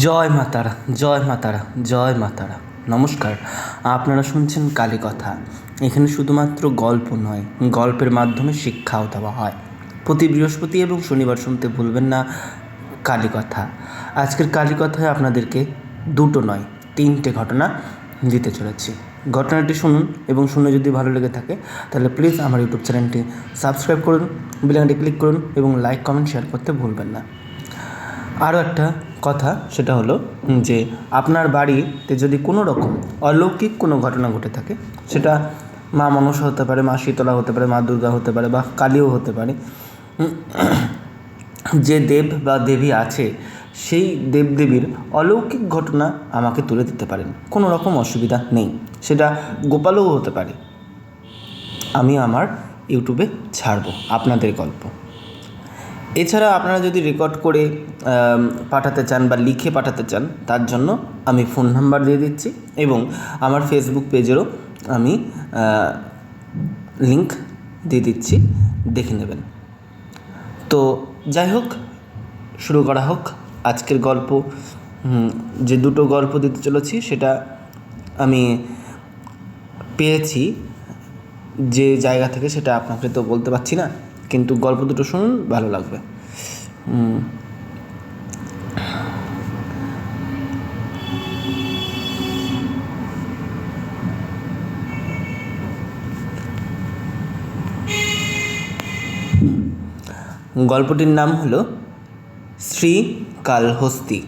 জয় মাতারা, জয় মাতারা, জয় মাতারা। নমস্কার, আপনারা শুনছেন কালীকথা। এখানে শুধুমাত্র গল্প নয়, গল্পের মাধ্যমে শিক্ষাও দেওয়া হয়। প্রতি বৃহস্পতি এবং শনিবার শুনতে ভুলবেন না কালীকথা। আজকের কালীকথায় আপনাদেরকে দুটো নয়, তিনটে ঘটনা দিতে চলেছি। ঘটনাটি শুনুন এবং শুনে যদি ভালো লেগে থাকে তাহলে প্লিজ আমার ইউটিউব চ্যানেলটি সাবস্ক্রাইব করুন, বেল আইকনটি ক্লিক করুন এবং লাইক, কমেন্ট, শেয়ার করতে ভুলবেন না। আরও একটা কথা, সেটা হলো যে আপনার বাড়িতে যদি কোনো রকম অলৌকিক কোনো ঘটনা ঘটে থাকে, সেটা মা মনসা হতে পারে, মা শীতলা হতে পারে, মা দুর্গা হতে পারে, বা কালীও হতে পারে, যে দেব বা দেবী আছে সেই দেবদেবীর অলৌকিক ঘটনা আমাকে তুলে দিতে পারেন, কোনো রকম অসুবিধা নেই। সেটা গোপালও হতে পারে। আমি আমার ইউটিউবে ছাড়বো আপনাদের গল্প। এছাড়া আপনারা যদি রেকর্ড করে পাঠাতে চান বা লিখে পাঠাতে চান, তার জন্য আমি ফোন নাম্বার দিয়ে দিচ্ছি এবং আমার ফেসবুক পেজেরও আমি লিংক দিয়ে দিচ্ছি, দেখে নেবেন। তো যাই হোক, শুরু করা হোক আজকের গল্প। যে দুটো গল্প দিতে চলেছি সেটা আমি পেয়েছি যে জায়গা থেকে, সেটা আপনাকে তো বলতে পারছি না, কিন্তু গল্প দুটো শুনুন, ভালো লাগবে। গল্পটির নাম হলো শ্রীকালহস্তি।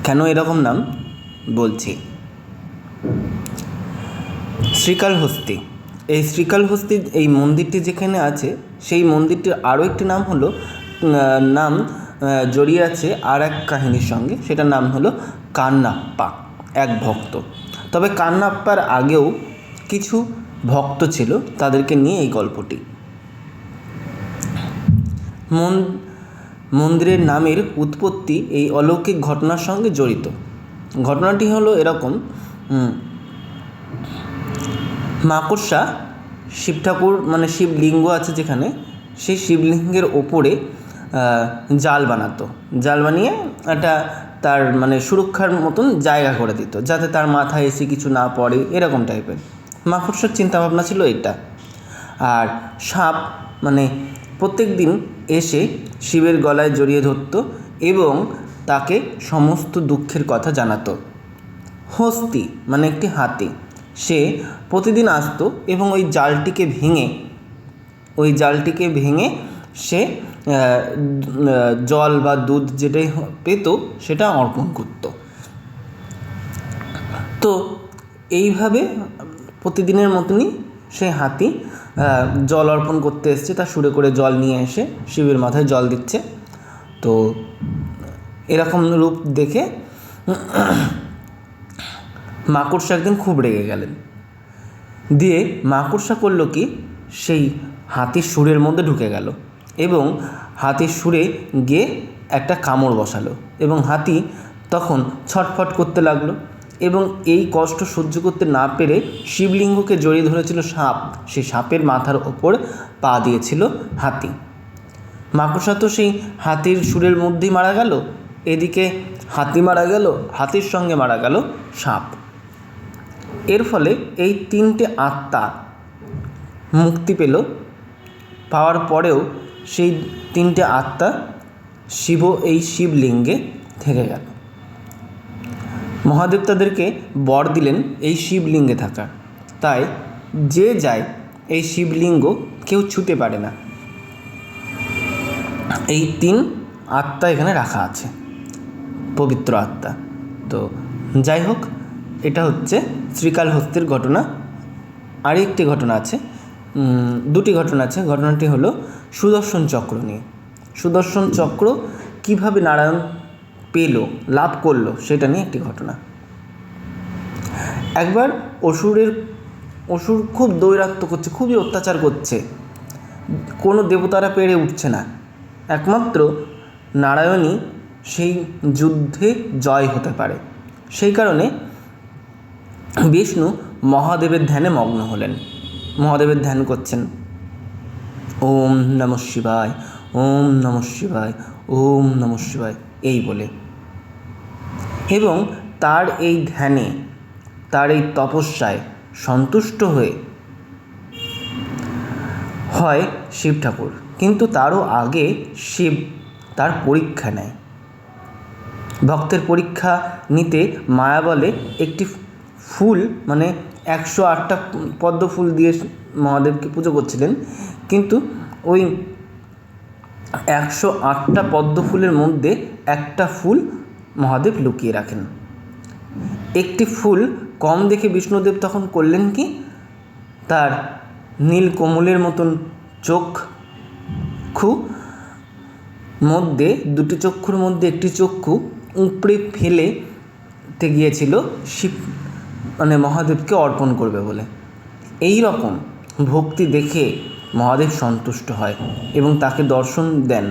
কেন এরকম নাম বলছি? শ্রীকালহস্তি, এই শ্রীকালহস্তির এই মন্দিরটি যেখানে আছে, সেই মন্দিরটির আরও একটি নাম হলো জড়িয়ে আছে আর এক কাহিনীর সঙ্গে। সেটার নাম হলো কান্নাপ্পা, এক ভক্ত। তবে কান্নাপ্পার আগেও কিছু ভক্ত ছিল, তাদেরকে নিয়ে এই গল্পটি। মন্দিরের নামের উৎপত্তি এই অলৌকিক ঘটনার সঙ্গে জড়িত। ঘটনাটি হলো এরকম: মাকড়সা শিব ঠাকুর, মানে শিবলিঙ্গ আছে যেখানে, সেই শিবলিঙ্গের ওপরে জাল বানাতো। জাল বানিয়ে একটা তার মানে সুরক্ষার মতন জায়গা করে দিত, যাতে তার মাথায় এসে কিছু না পড়ে, এরকম টাইপের মাকড়সার চিন্তাভাবনা ছিল এটা। আর সাপ মানে প্রত্যেক দিন এসে শিবের গলায় জড়িয়ে ধরত এবং তাকে সমস্ত দুঃখের কথা জানাতো। হস্তি মানে একটি হাতি, সে প্রতিদিন আসতো এবং ওই জালটিকে ভেঙে সে জল বা দুধ যেটাই পেত সেটা অর্পণ করত। তো এইভাবে প্রতিদিনের মতনই সে হাতি জল অর্পণ করতে এসছে, তার সুরে করে জল নিয়ে এসে শিবের মাথায় জল দিচ্ছে। তো এরকম রূপ দেখে মাকড়সা একদিন খুব রেগে গেলেন। দিয়ে মাকড়সা করলো কি, সেই হাতির সুরের মধ্যে ঢুকে গেল এবং হাতির সুরে গিয়ে একটা কামড় বসালো এবং হাতি তখন ছটফট করতে লাগলো এবং এই কষ্ট সহ্য করতে না পেরে শিবলিঙ্গকে জড়িয়ে ধরেছিল সাপ। সেই সাপের মাথার ওপর পা দিয়েছিল হাতি। মাকড়সা তো সেই হাতির সুরের মধ্যেই মারা গেল, এদিকে হাতি মারা গেল, হাতির সঙ্গে মারা গেল সাপ। এর ফলে এই তিনটে আত্মা মুক্তি পেল। পাওয়ার পরেও সেই তিনটে আত্মা এই শিবলিঙ্গে থেকে গেল। মহাদেব তাদেরকে বর দিলেন এই শিবলিঙ্গে থাকা। তাই যে যায় এই শিবলিঙ্গ কেউ ছুঁতে পারে না। এই তিন আত্মা এখানে রাখা আছে, পবিত্র আত্মা। তো যাই হোক, এটা হচ্ছে শ্রীকালহস্তির ঘটনা। আরেকটি ঘটনা আছে, দুটি ঘটনা আছে। ঘটনাটি হলো সুদর্শন চক্র নিয়ে। সুদর্শন চক্র কীভাবে নারায়ণ লাভ করলো সেটা নিয়ে একটি ঘটনা। একবার অসুর খুব দৈরাত্ম্য করছে, খুবই অত্যাচার করছে, কোনো দেবতারা পেরে উঠছে না। একমাত্র নারায়ণই সেই যুদ্ধে জয় হতে পারে। সেই কারণে বিষ্ণু মহাদেবের ধ্যানে মগ্ন হলেন। মহাদেবের ধ্যান করছেন, ওম নমঃ শিবায়, ওম নমঃ শিবায়, ওম নমঃ শিবায় এই বলে। এবং তার এই ধ্যানে, তার এই তপস্যায় সন্তুষ্ট হয় শিব ঠাকুর। কিন্তু তারও আগে শিব তার পরীক্ষা নেয়। ভক্তের পরীক্ষা নিতে মায়া বলে একটি ফুল, মানে 108টা পদ্ম ফুল দিয়ে মহাদেবকে পুজো করছিলেন, কিন্তু ওই 108টা পদ্ম ফুলের মধ্যে একটা ফুল মহাদেব লুকিয়ে রাখেন। একটি ফুল কম দেখে বিষ্ণুদেব তখন করলেন কি, তার নীল কমলের মতন চক্ষু মধ্যে, দুটি চক্ষুর মধ্যে একটি চক্ষু উপড়ে ফেলেতে গিয়েছিল শিব, মানে মহাদেবকে অর্পণ করবে বলে। এই রকম ভক্তি দেখে মহাদেব সন্তুষ্ট হয় এবং তাকে দর্শন দেন,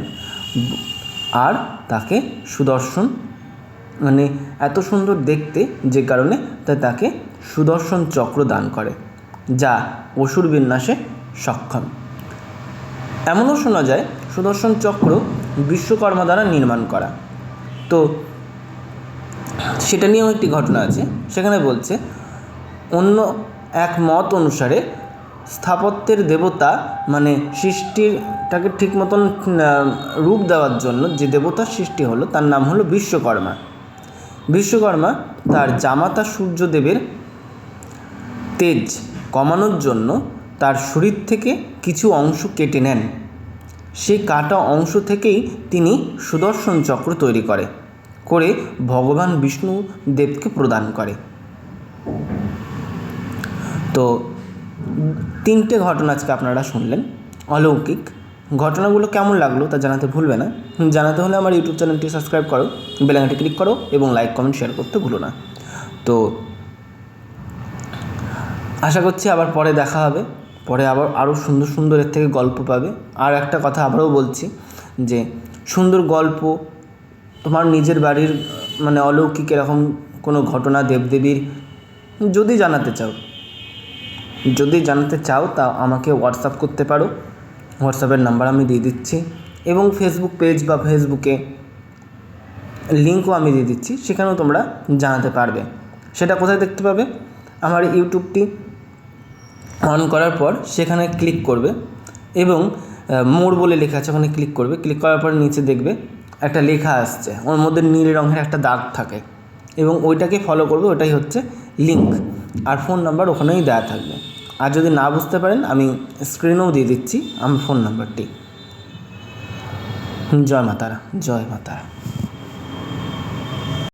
আর তাকে সুদর্শন, মানে এত সুন্দর দেখতে যে কারণে তাকে সুদর্শন চক্র দান করে, যা অসুর বিনাশে সক্ষম। এমনও শোনা যায় সুদর্শন চক্র বিশ্বকর্মা দ্বারা নির্মাণ করা। তো সেটা নিয়েও একটি ঘটনা আছে। সেখানে বলছে, অন্য এক মত অনুসারে স্থাপত্যের দেবতা, মানে সৃষ্টিটাকে ঠিক মতন রূপ দেওয়ার জন্য যে দেবতার সৃষ্টি হলো তার নাম হলো বিশ্বকর্মা। বিশ্বকর্মা তার জামাতা সূর্যদেবের তেজ কমানোর জন্য তার শরীর থেকে কিছু অংশ কেটে নেন। সেই কাটা অংশ থেকেই তিনি সুদর্শন চক্র তৈরি করে ভগবান বিষ্ণু দেবকে প্রদান করে। তো 3টে ঘটনা আজকে আপনারা শুনলেন অলৌকিক। ঘটনাগুলো কেমন লাগলো তা জানাতে ভুলবে না। জানাতে হলে আমার ইউটিউব চ্যানেলটি সাবস্ক্রাইব করো, বেল আইকনটি ক্লিক করো এবং লাইক কমেন্ট শেয়ার করতে ভুলো না। তো আশা করছি আবার পরে দেখা হবে, পরে আবার আরও সুন্দর সুন্দর এর থেকে গল্প পাবে। আর একটা কথা আবারও বলছি যে সুন্দর গল্প, তোমার নিজের বাড়ির মানে অলৌকিক এরকম কোনো ঘটনা দেবদেবীর যদি জানাতে চাও তা আমাকে হোয়াটসঅ্যাপ করতে পারো। হোয়াটসঅ্যাপের নাম্বার আমি দিয়ে দিচ্ছি এবং ফেসবুক পেজ বা ফেসবুকে লিঙ্কও আমি দিয়ে দিচ্ছি, সেখানেও তোমরা জানাতে পারবে। সেটা কোথায় দেখতে পাবে? আমার ইউটিউবটি অন করার পর সেখানে ক্লিক করবে এবং মোর বলে লেখা আছে, ওখানে ক্লিক করবে। ক্লিক করার পর নিচে দেখবে একটা লেখা আসছে, ওর মধ্যে নীল রঙের একটা দাগ থাকে এবং ওইটাকে ফলো করবে, ওটাই হচ্ছে লিঙ্ক। আর ফোন নাম্বার ওখানেই দেওয়া থাকবে। আর যদি না বুঝতে পারেন আমি স্ক্রিনেও দিয়ে দিচ্ছি আমার ফোন নাম্বারটি। জয় মাতারা, জয় মাতারা।